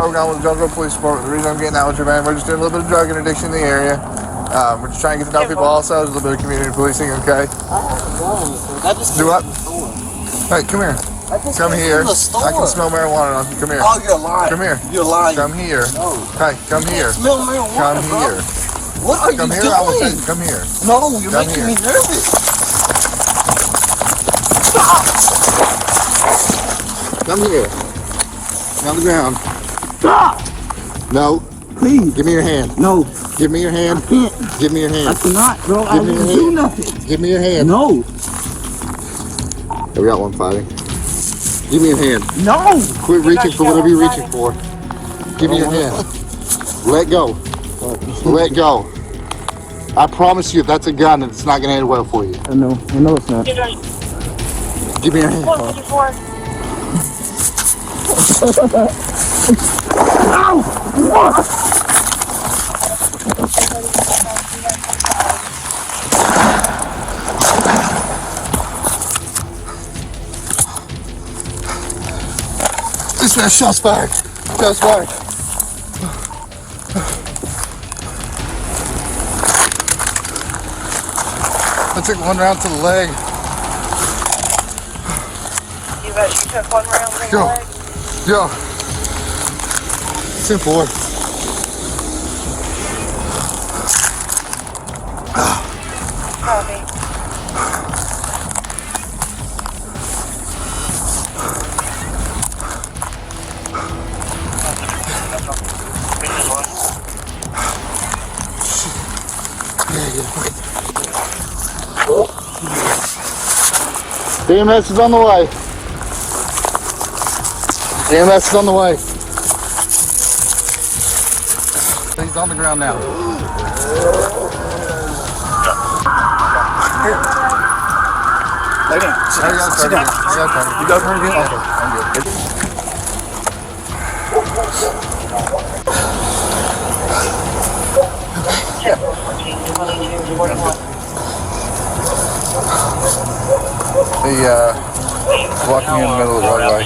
program with the Jonesboro Police Department. The reason I'm getting out with you, man, we're just doing a little bit of drug interdiction in the area. We're just trying to get to know people also. There's a little bit of community policing, okay? Do what? Hey, come here. Come here. I can smell marijuana on you. Come here. Oh, you're lying. Come here. You're lying. Come here. No. Hey, come here. Smell marijuana, Come bro. here. What are Come you here. I will doing? say, come here. No, you're Come making here. me nervous. Come here. On the ground. Stop! No. Please. Give me your hand. No. Give me your hand. I can't. Give me your I hand. cannot, bro. I Give me your won't do hand. nothing. Give me your hand. No. Hey, we got one fighting. Give me your hand. No. Quit reaching for whatever you're reaching for. Give me your hand. Let go. Let go. I promise you, if that's a gun, it's not going to end well for you. I know it's not. Give me your hand. This man shots fired. Shots fired. I took one round to the leg. You took one round to the Yo. leg? Yo. 10-4. Copy. EMS is on the way. EMS is on the way. He's on the ground now. Lay down. Sit down. You got her again? Okay, I'm good. Walking in the middle of the roadway.